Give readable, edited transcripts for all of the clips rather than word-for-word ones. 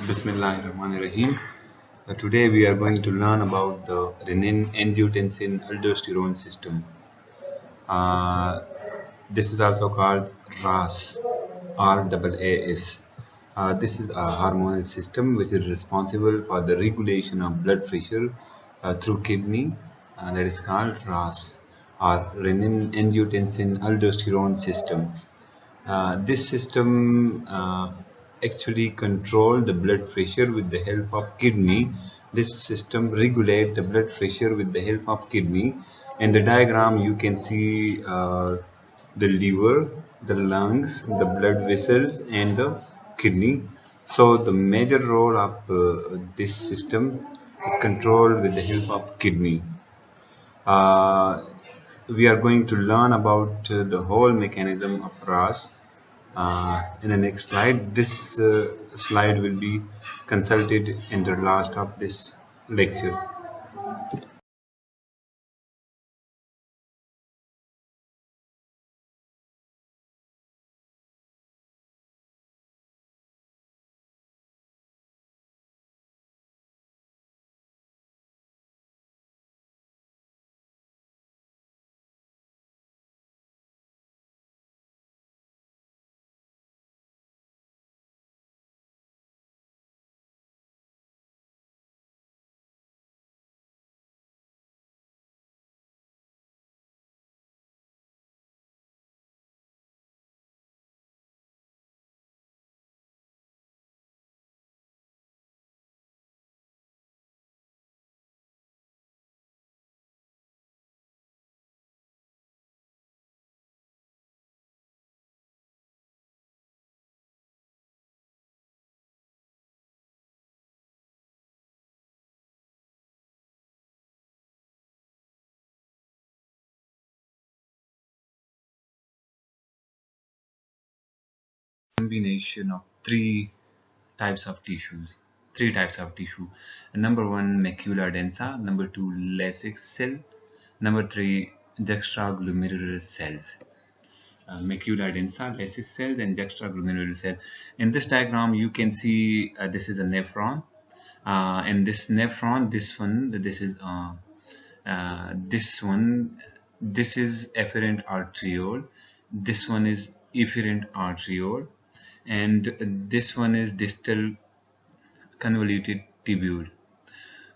Bismillahirrahmanirrahim. Today we are going to learn about the renin angiotensin aldosterone system. Uh, this is also called RAS, RAAS. This is a hormonal system which is responsible for the regulation of blood pressure through kidney, that is called RAS, or renin angiotensin aldosterone system. This system actually control the blood pressure with the help of kidney. This system regulate the blood pressure with the help of kidney. In the diagram, you can see the liver, the lungs, the blood vessels, and the kidney. So the major role of this system is controlled with the help of kidney. Uh, we are going to learn about the whole mechanism of RAS in the next slide. This slide will be consulted in the last of this lecture. Combination of three types of tissues. Three types of tissue. Number one, macula densa. Number two, Lasix cell. Number three, juxtaglomerular cells. Macula densa, Lasix cells, and juxtaglomerular cell. In this diagram, you can see this is a nephron. And this nephron, this one, this is afferent arteriole. This one is efferent arteriole, and this one is distal convoluted tubule.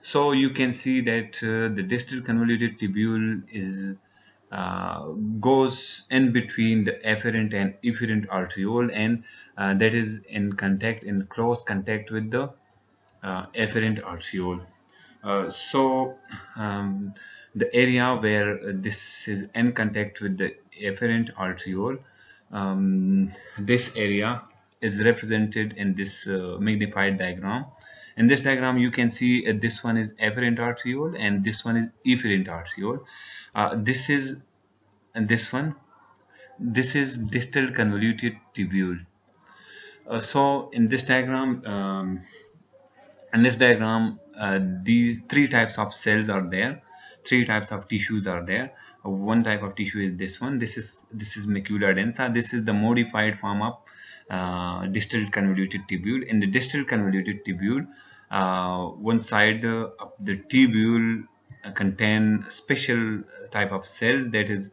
So you can see that the distal convoluted tubule is goes in between the afferent and efferent arteriole, and that is in close contact with the afferent arteriole. So the area where this is in contact with the afferent arteriole, this area is represented in this magnified diagram. In this diagram, you can see this one is afferent arteriole and this one is efferent arteriole. This is and this is distal convoluted tubule. So in this diagram, these three types of cells are there, three types of tissues are there. One type of tissue is this one. This is macula densa. This is the modified form of distal convoluted tubule. In the distal convoluted tubule, one side of the tubule contain special type of cells that is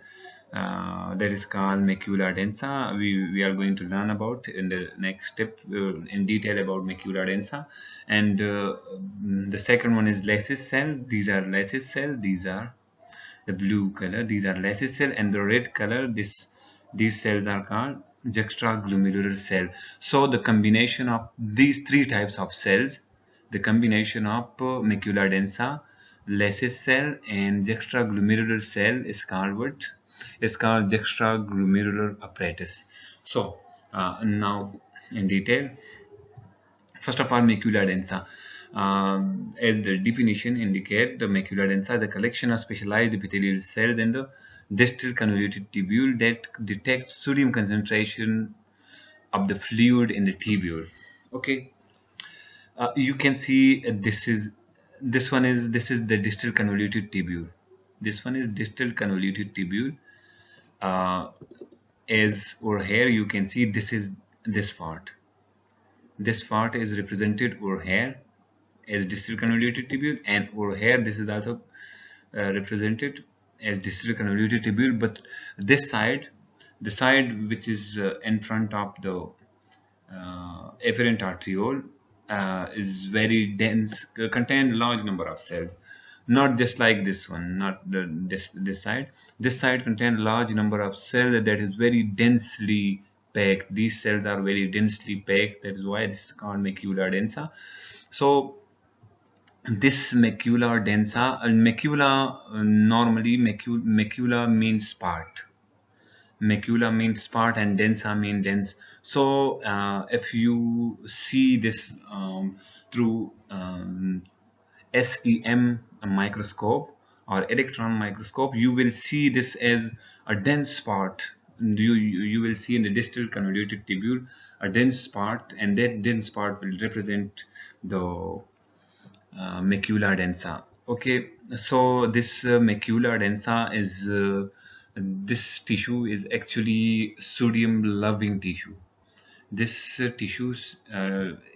called macula densa. We are going to learn about in the next step in detail about macula densa. And the second one is Lasix cell. These are Lasix cell. These are the blue color. These are Lasix cell, and the red color. These cells are called juxtaglomerular cell. So the combination of these three types of cells, the combination of macula densa, Lasix cell, and juxtaglomerular cell is called what? Is called juxtaglomerular apparatus. So now in detail, first of all, macula densa. As the definition indicate, the macula densa is the collection of specialized epithelial cells in the distal convoluted tubule that detect sodium concentration of the fluid in the tubule. Okay, you can see this is the distal convoluted tubule. This one is distal convoluted tubule. As over here you can see this is this part. This part is represented over here as distal convoluted tubule, and over here this is also represented as distal convoluted tubule. But this side, the side which is in front of the afferent arteriole, is very dense, contain large number of cells, not just like this one, not this side. This side contain large number of cells that is very densely packed. These cells are very densely packed, that is why this is called macula densa. So this macula densa, normally macula means part. Macula means part and densa means dense. So if you see this through SEM microscope or electron microscope, you will see this as a dense part. You will see in the distal convoluted tubule a dense part, and that dense part will represent the macula densa. Okay, so this macula densa is this tissue is actually sodium loving tissue. This tissue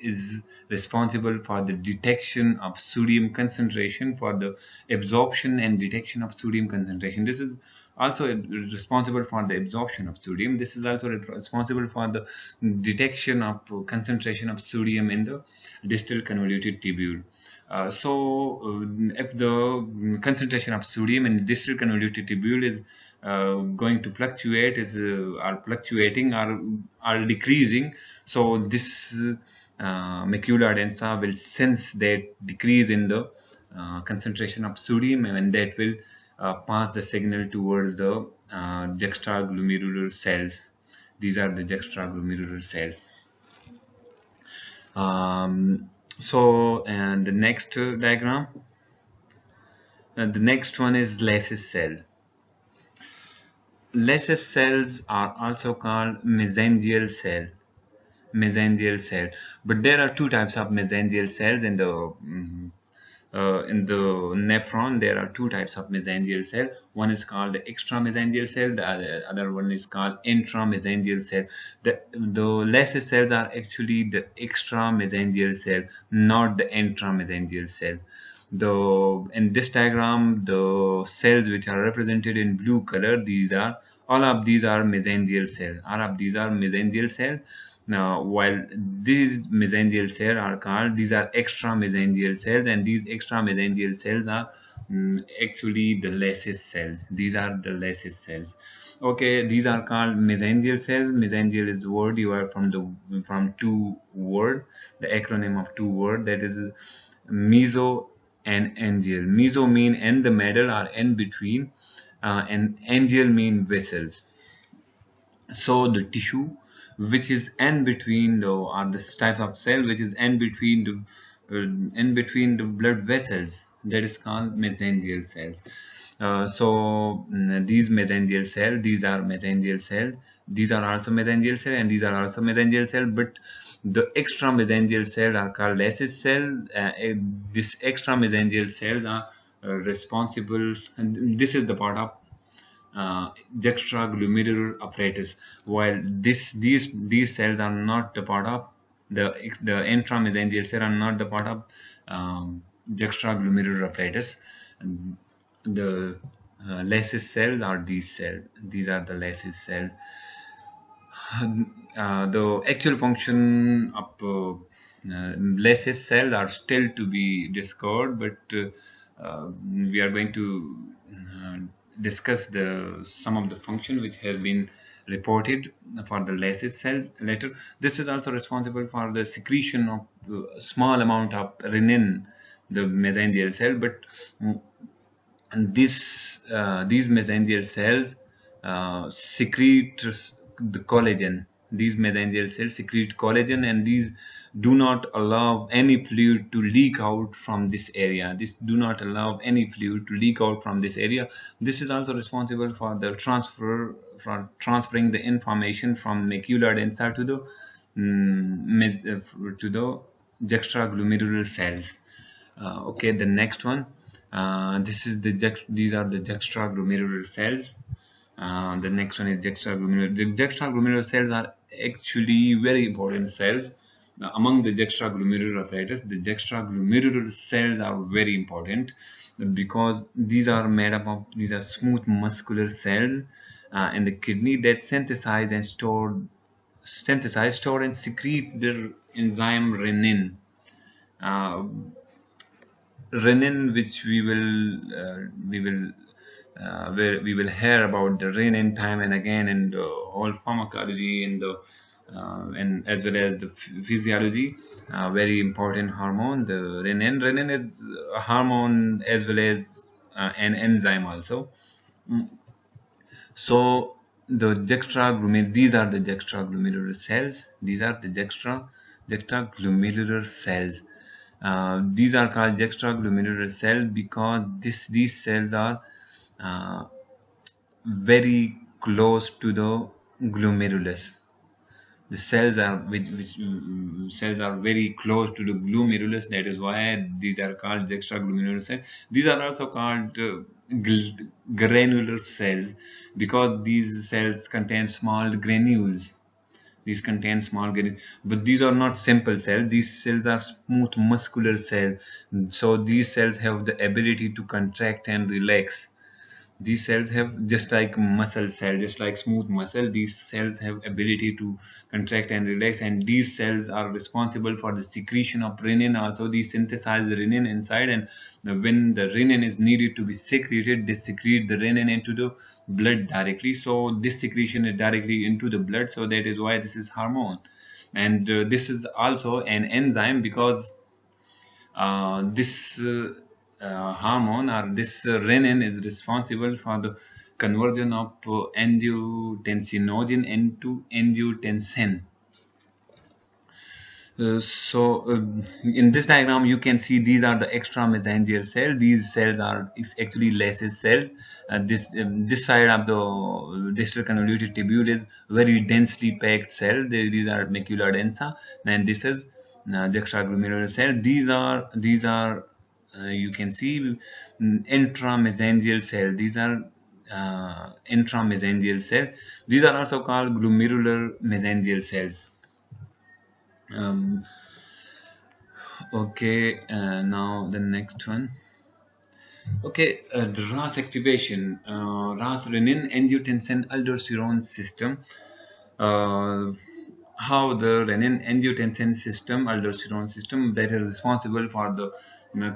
is responsible for the detection of sodium concentration, for the absorption and detection of sodium concentration. This is also responsible for the absorption of sodium. This is also responsible for the detection of concentration of sodium in the distal convoluted tubule. If the concentration of sodium in the distal convoluted tubule is going to fluctuate, are fluctuating, are decreasing, so this macula densa will sense that decrease in the concentration of sodium, and that will pass the signal towards the juxtaglomerular cells. These are the juxtaglomerular cells. And the next diagram, the next one is Lasse's cell. Lasse's cells are also called mesangial cell. Mesangial cell, but there are two types of mesangial cells in the nephron. There are two types of mesangial cell. One is called the extramesangial cell. The other one is called intramesangial cell. The Lasse's cells are actually the extramesangial cell, not the intramesangial cell. In this diagram, the cells which are represented in blue color, all of these are mesangial cell. All of these are mesangial cell. Now, while these mesangial cells are called, these are extramesangial cells, and these extramesangial cells are actually the Lasse's cells. These are the Lasse's cells. Okay, these are called mesangial cells. Mesangial is the word derived from two word, the acronym of two word, that is meso and angial. Meso mean in the middle or in between, and angial mean vessels. So the tissue which is in between or this type of cell which is in between the blood vessels, that is called mesangial cells. These mesangial cells, these are mesangial cells, these are also mesangial cell, and these are also mesangial cell, but the extramesangial cells are called Lasse's cell. This extramesangial cells are responsible, and this is the part of juxtaglomerular apparatus, while these cells are not the part of the intramesangial cells are not the part of juxtaglomerular apparatus. The Lasse's cells are these cells. These are the Lasse's cells. The actual function of Lasse's cells are still to be discovered, but we are going to discuss some of the function which has been reported for the Lasse's cells later. This is also responsible for the secretion of a small amount of renin, the mesangial cell, but these mesangial cells secrete the collagen. These mesangial cells secrete collagen, and these do not allow any fluid to leak out from this area. This do not allow any fluid to leak out from this area. This is also responsible for the transferring the information from macula densa to the juxtaglomerular cells. Okay, the next one. These are the juxtaglomerular cells. The next one is juxtaglomerular. The juxtaglomerular cells are actually very important cells. among the juxtaglomerular apparatus, the juxtaglomerular cells are very important because these are made up of, these are smooth muscular cells in the kidney that synthesize, store, and secrete the enzyme renin. Uh, Renin, which where we will hear about the renin time and again in the whole pharmacology in the and as well as the physiology. Very important hormone, the renin. Renin is a hormone as well as an enzyme also. Mm. So the these are the juxtaglomerular cells. These are the juxtaglomerular cells. These are called juxtaglomerular cells because these cells are uh, very close to the glomerulus. The cells are cells are very close to the glomerulus. That is why these are called juxtaglomerular cells. These are also called granular cells because these cells contain small granules. These contain small granules, but these are not simple cells. These cells are smooth muscular cells. So these cells have the ability to contract and relax. These cells have, just like muscle cell, just like smooth muscle, these cells have ability to contract and relax, and these cells are responsible for the secretion of renin. Also, these synthesize the renin inside, and when the renin is needed to be secreted, they secrete the renin into the blood directly. So this secretion is directly into the blood, so that is why this is hormone. And this is also an enzyme because this hormone, or this renin, is responsible for the conversion of angiotensinogen into angiotensin. In this diagram, you can see these are the extramesangial cells. These cells are actually Lace's cells. This side of the distal convoluted tubule is very densely packed cell. These are macula densa, and this is juxtaglomerular cell. These are you can see intramesangial cell. These are intramesangial cell. These are also called glomerular mesangial cells. Um, Okay, now the next one. Okay, the RAS activation, RAS renin angiotensin aldosterone system. Uh, how the renin angiotensin system, aldosterone system, that is responsible for the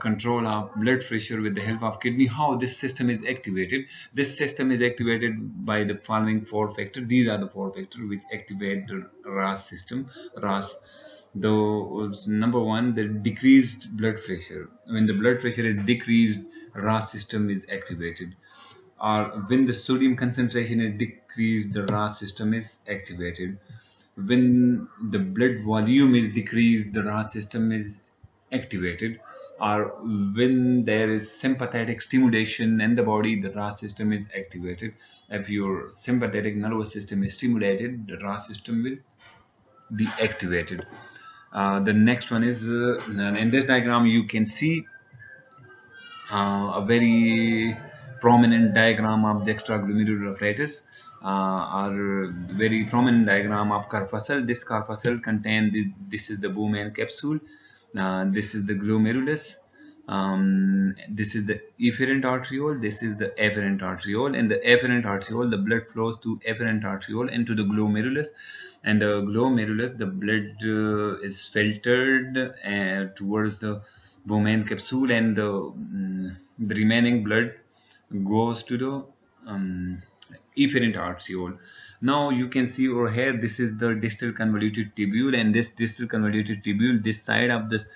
control of blood pressure with the help of kidney, how this system is activated. This system is activated by the following four factors. These are the four factors which activate the RAS system. RAS, the number one, the decreased blood pressure. When the blood pressure is decreased, RAS system is activated. Or when the sodium concentration is decreased, the RAS system is activated. When the blood volume is decreased, the RAS system is activated. Or when there is sympathetic stimulation in the body, the RAS system is activated. If your sympathetic nervous system is stimulated, the RAS system will be activated. The next one is in this diagram you can see a very prominent diagram of the extraglomerular apparatus, or very prominent diagram of corpuscle. This corpuscle contains this is the Bowman capsule, this is the glomerulus, this is the efferent arteriole, this is the afferent arteriole. In the afferent arteriole, the blood flows to afferent arteriole into the glomerulus, and the glomerulus, the blood is filtered towards the Bowman capsule, and the remaining blood goes to the efferent arteriole. Now you can see over here, this is the distal convoluted tubule, and this distal convoluted tubule, this side of this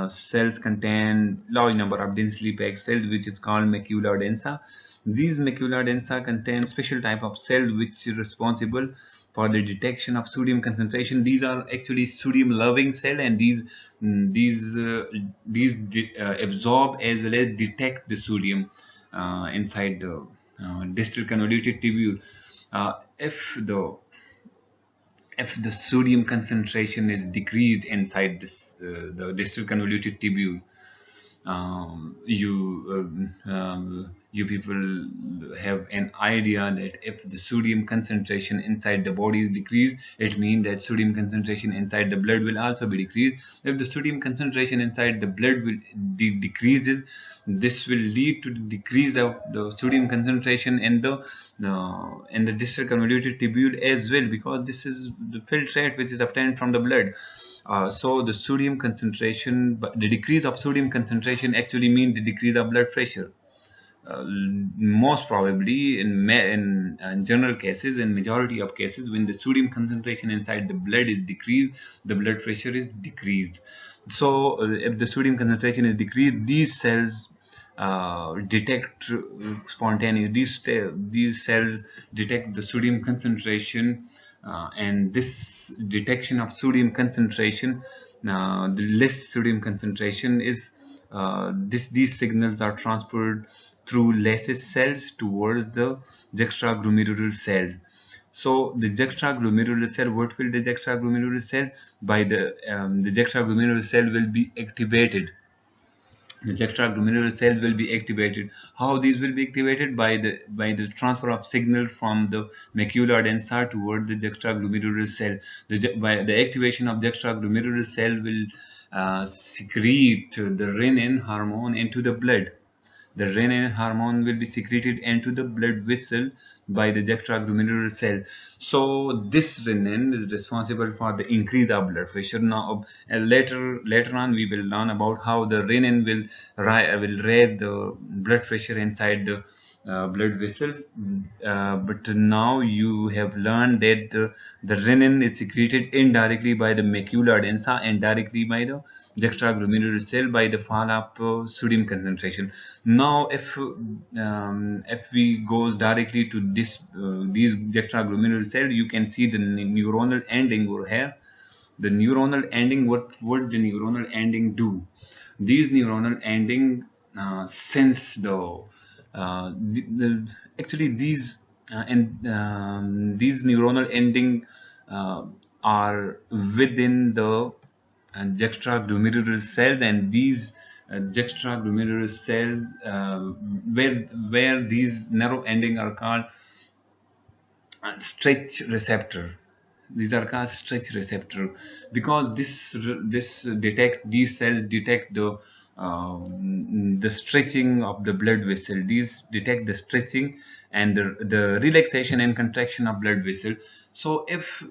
cells contain large number of densely packed cells, which is called macula densa. These macula densa contain special type of cell which is responsible for the detection of sodium concentration. These are actually sodium loving cell, and these absorb as well as detect the sodium inside the distal convoluted tubule. If the sodium concentration is decreased inside this the distal convoluted tubule, you people have an idea that if the sodium concentration inside the body is decreased, it means that sodium concentration inside the blood will also be decreased. If the sodium concentration inside the blood will decreases, this will lead to the decrease of the sodium concentration in the distal convoluted tubule as well, because this is the filtrate which is obtained from the blood. So the sodium concentration, the decrease of sodium concentration actually means the decrease of blood pressure. Most probably in general cases, in majority of cases, when the sodium concentration inside the blood is decreased, the blood pressure is decreased. So if the sodium concentration is decreased, these cells detect spontaneously, these cells detect the sodium concentration, and this detection of sodium concentration, the less sodium concentration is, these signals are transferred through Lasse's cells towards the juxtaglomerular cells. So the juxtaglomerular cell, what will the juxtaglomerular cell? By the juxtaglomerular cell will be activated. The juxtaglomerular cells will be activated. How these will be activated? By the transfer of signal from the macula densa toward the juxtaglomerular cell. By the activation of juxtaglomerular cell will secrete the renin hormone into the blood. The renin hormone will be secreted into the blood vessel by the juxtaglomerular cell. So this renin is responsible for the increase of blood pressure. Now, later on, we will learn about how the renin will raise the blood pressure inside the blood vessels. But now you have learned that the renin is secreted indirectly by the macula densa and directly by the juxtaglomerular cell by the fall of sodium concentration. Now, if we goes directly to these juxtaglomerular cell, you can see the neuronal ending over here. The neuronal ending, what would the neuronal ending do? These neuronal ending sense actually these neuronal ending are within the juxtaglomerular cells, and these juxtaglomerular cells, where these narrow ending are called stretch receptor. These are called stretch receptor because these cells detect the stretching of the blood vessel. These detect the stretching and the relaxation and contraction of blood vessel. So if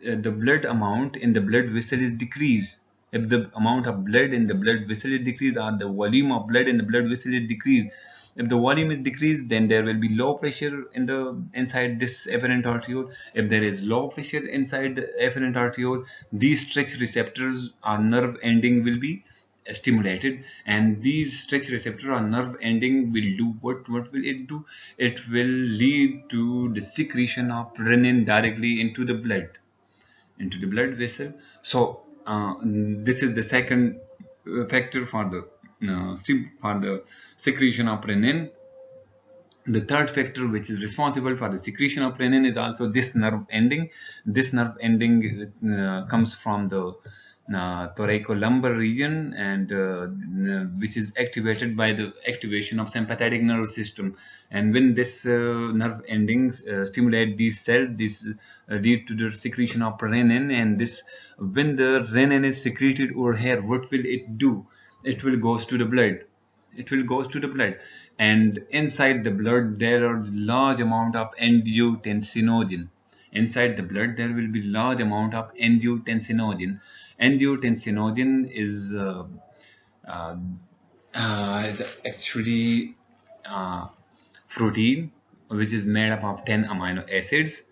the blood amount in the blood vessel is decreased, if the amount of blood in the blood vessel is decreased, or the volume of blood in the blood vessel is decreased, if the volume is decreased, then there will be low pressure inside this afferent arteriole. If there is low pressure inside the afferent arteriole, these stretch receptors or nerve ending will be stimulated, and these stretch receptor or nerve ending will do what will it do? It will lead to the secretion of renin directly into the blood vessel. So this is the second factor for the secretion of renin. The third factor which is responsible for the secretion of renin is also this nerve ending. This nerve ending comes from the thoracolumbar region, and which is activated by the activation of sympathetic nervous system. And when this nerve endings stimulate these cells, this lead to the secretion of renin. And this, when the renin is secreted over here, what will it do? It will goes to the blood. It will goes to the blood, and inside the blood there are large amount of angiotensinogen. Inside the blood there will be large amount of angiotensinogen. Angiotensinogen is uh, actually protein which is made up of 10 amino acids.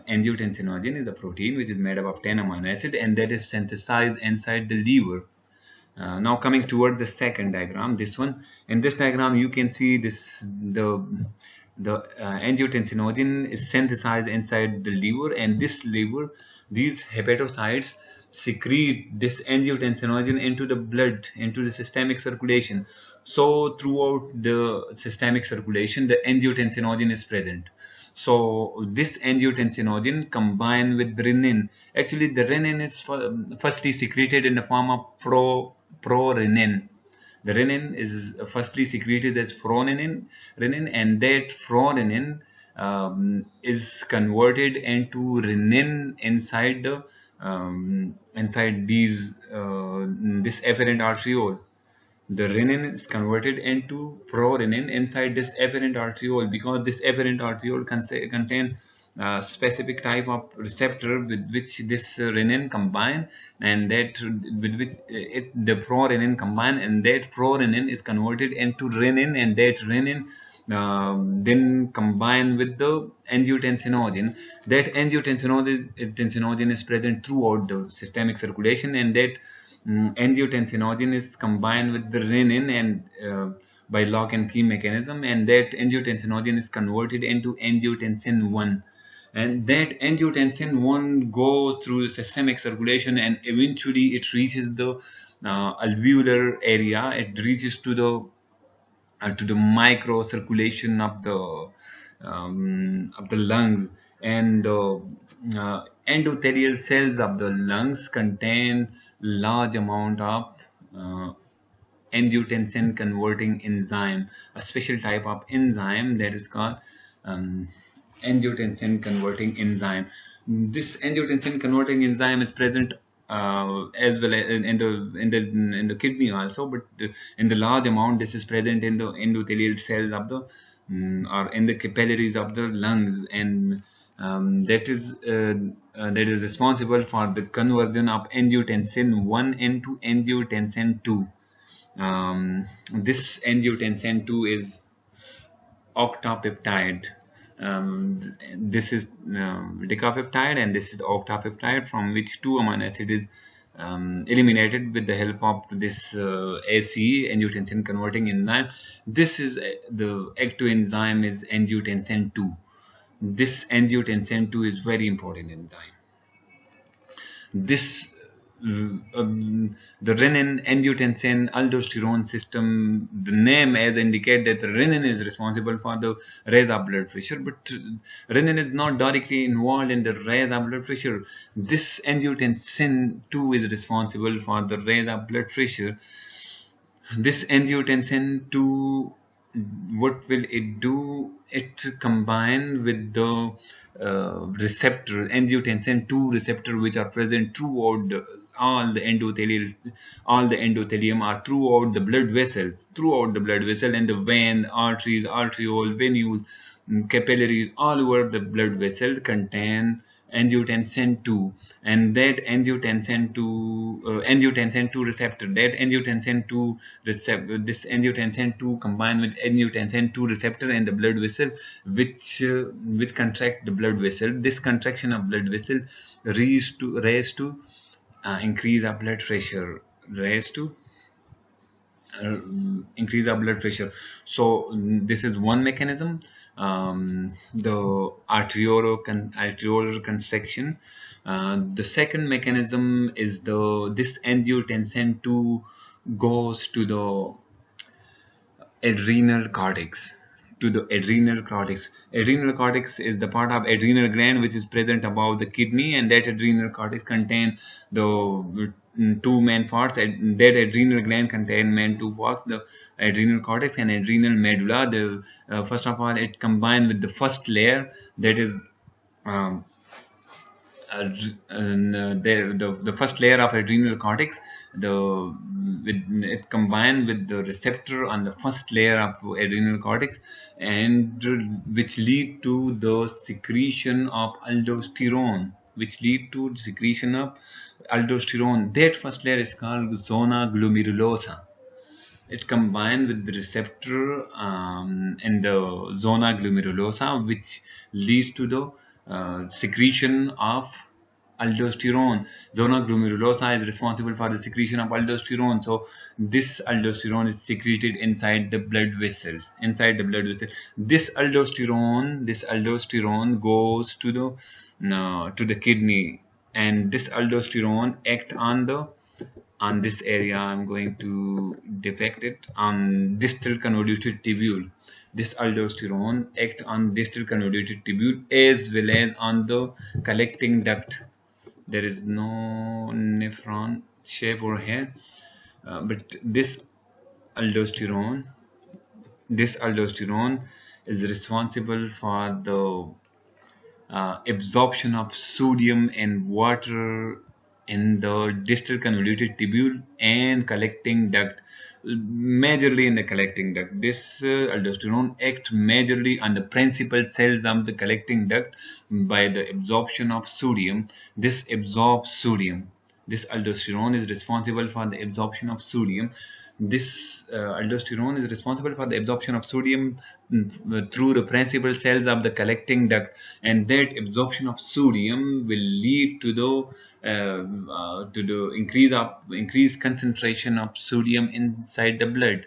Angiotensinogen is a protein which is made up of 10 amino acids, and that is synthesized inside the liver. Now coming toward the second diagram, this one. In this diagram you can see the angiotensinogen is synthesized inside the liver, and these hepatocytes secrete this angiotensinogen into the blood, into the systemic circulation. So throughout the systemic circulation the angiotensinogen is present. So this angiotensinogen combined with renin. Actually the renin is firstly secreted in the form of prorenin. The renin is firstly secreted as renin, and that renin is converted into renin inside the inside these this afferent arteriole. The renin is converted into prorenin inside this afferent arteriole, because this afferent arteriole contain specific type of receptor with which this renin combine, and that with which the prorenin combine, and that prorenin is converted into renin, and that renin then combine with the angiotensinogen. That angiotensinogen is present throughout the systemic circulation, and that angiotensinogen is combined with the renin and by lock and key mechanism, and that angiotensinogen is converted into angiotensin 1, and that angiotensin 1 goes through the systemic circulation, and eventually it reaches the alveolar area. It reaches to the micro circulation of the lungs, and endothelial cells of the lungs contain large amount of uh, angiotensin converting enzyme, a special type of enzyme that is called um, angiotensin converting enzyme. This angiotensin converting enzyme is present as well as in the kidney also, but in the large amount this is present in the endothelial cells of the or in the capillaries of the lungs, and that is responsible for the conversion of angiotensin 1 into angiotensin 2. This angiotensin 2 is octapeptide. This is decapeptide, and this is octapeptide, from which two amino acid is eliminated with the help of this AC, angiotensin converting enzyme. This is the active enzyme is angiotensin 2. This angiotensin 2 is very important enzyme. This the renin, angiotensin, aldosterone system, the name as indicate that the renin is responsible for the raise of blood pressure, but renin is not directly involved in the raise of blood pressure. This angiotensin 2 is responsible for the raise of blood pressure. This angiotensin 2, what will it do? It combine with the receptor, angiotensin 2 receptor, which are present throughout all the endothelium are throughout the blood vessels, and the vein, arteries, arteriole, venules, capillaries, all over the blood vessel contain angiotensin 2, and that angiotensin 2 receptor, that angiotensin 2 receptor, this angiotensin 2 combined with angiotensin 2 receptor and the blood vessel, which contract the blood vessel. This contraction of blood vessel raise to increase our blood pressure, raise to increase our blood pressure. So this is one mechanism, the arteriolar constriction. The second mechanism is this angiotensin 2 goes to the adrenal cortex. Adrenal cortex is the part of adrenal gland which is present above the kidney, and that adrenal cortex contain the two main parts. That adrenal gland contain main two parts, the adrenal cortex and adrenal medulla. First of all, it combined with the first layer, that is um, the first layer of adrenal cortex, it combined with the receptor on the first layer of adrenal cortex, and which lead to the secretion of aldosterone, that first layer is called zona glomerulosa. It combined with the receptor in the zona glomerulosa, which leads to the secretion of aldosterone. Zona glomerulosa is responsible for the secretion of aldosterone. So this aldosterone is secreted inside the blood vessels. This aldosterone goes to the kidney, and this aldosterone act on this area. I'm going to depict it on distal convoluted tubule. This aldosterone act on distal convoluted tubule as well as on the collecting duct. There is no nephron shape over here, but this aldosterone. This aldosterone is responsible for the absorption of sodium and water in the distal convoluted tubule and collecting duct, majorly in the collecting duct. This aldosterone acts majorly on the principal cells of the collecting duct by the absorption of sodium. This absorbs sodium. This aldosterone is responsible for the absorption of sodium. This aldosterone is responsible for the absorption of sodium through the principal cells of the collecting duct, and that absorption of sodium will lead to the increased concentration of sodium inside the blood,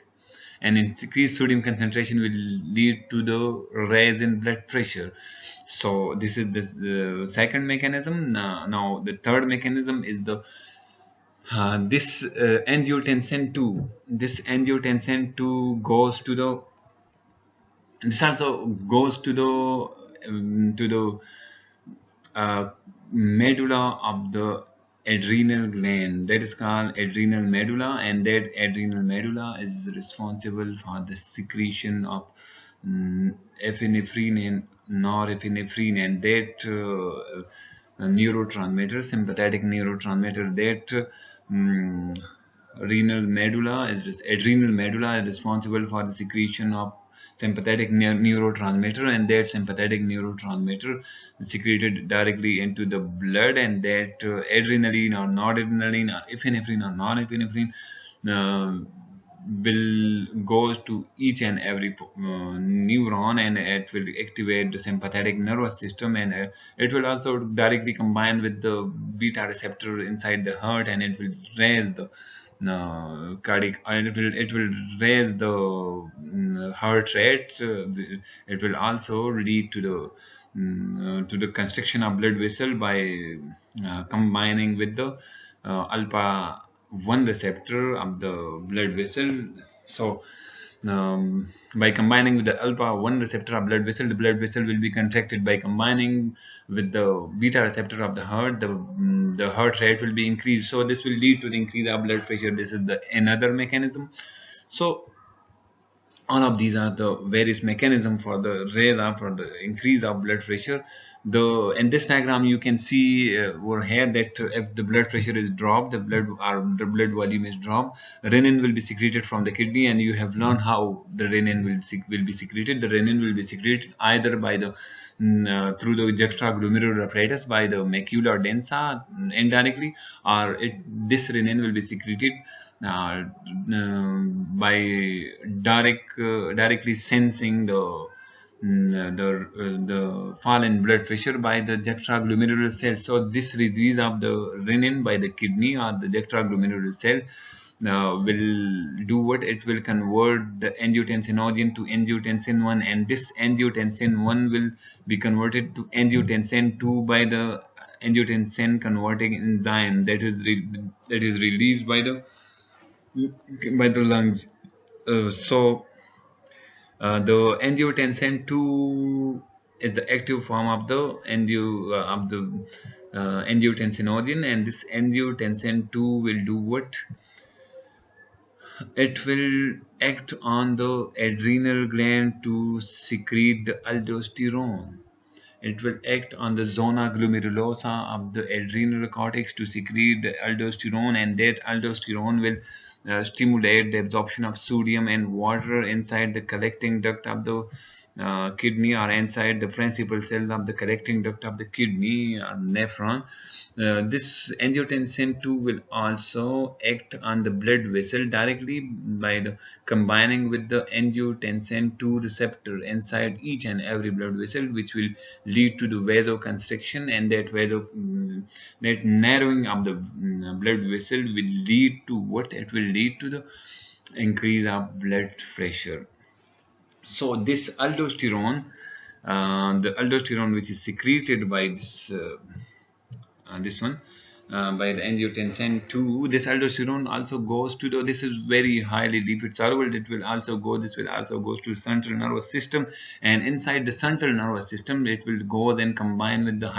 and increased sodium concentration will lead to the rise in blood pressure. So this is the second mechanism. Now the third mechanism is the this angiotensin 2. This angiotensin 2 goes to the, this also goes to the medulla of the adrenal gland, that is called adrenal medulla, and that adrenal medulla is responsible for the secretion of epinephrine and norepinephrine, and that neurotransmitter, sympathetic neurotransmitter, that adrenal medulla is responsible for the secretion of sympathetic neurotransmitter, and that sympathetic neurotransmitter is secreted directly into the blood, and that adrenaline or noradrenaline or epinephrine or norepinephrine will goes to each and every neuron, and it will activate the sympathetic nervous system, and it will also directly combine with the beta receptor inside the heart, and it will raise the cardiac, it will raise the heart rate. It will also lead to the constriction of blood vessel by combining with the alpha 1 receptor of the blood vessel. So by combining with the alpha 1 receptor of blood vessel, the blood vessel will be contracted. By combining with the beta receptor of the heart, the heart rate will be increased. So this will lead to the increase of blood pressure. This is the another mechanism. So all of these are the various mechanisms for the raise up, for the increase of blood pressure. In this diagram you can see over here that if the blood pressure is dropped, the blood volume is dropped, renin will be secreted from the kidney, and you have learned how the renin will be secreted. The renin will be secreted either by the through the juxtaglomerular apparatus by the macula densa indirectly, or this renin will be secreted by directly sensing the fall in blood pressure by the juxtaglomerular cell. So this release of the renin by the kidney or the juxtaglomerular cell will do what? It will convert the angiotensinogen to angiotensin 1, and this angiotensin 1 will be converted to angiotensin 2 by the angiotensin converting enzyme that is released by the lungs. The angiotensin 2 is the active form of the angiotensinogen, and this angiotensin 2 will do what? It will act on the adrenal gland to secrete the aldosterone. It will act on the zona glomerulosa of the adrenal cortex to secrete the aldosterone, and that aldosterone will stimulate the absorption of sodium and water inside the collecting duct of the kidney, or inside the principal cells of the collecting duct of the kidney or nephron. This angiotensin 2 will also act on the blood vessel directly by the combining with the angiotensin 2 receptor inside each and every blood vessel, which will lead to the vasoconstriction, and that narrowing of the blood vessel will lead to what? It will lead to the increase of blood pressure. So this aldosterone, the aldosterone which is secreted by this one by the angiotensin 2, this aldosterone also goes to the, this is very highly lipid soluble, this will also goes to central nervous system, and inside the central nervous system it will go then combine with the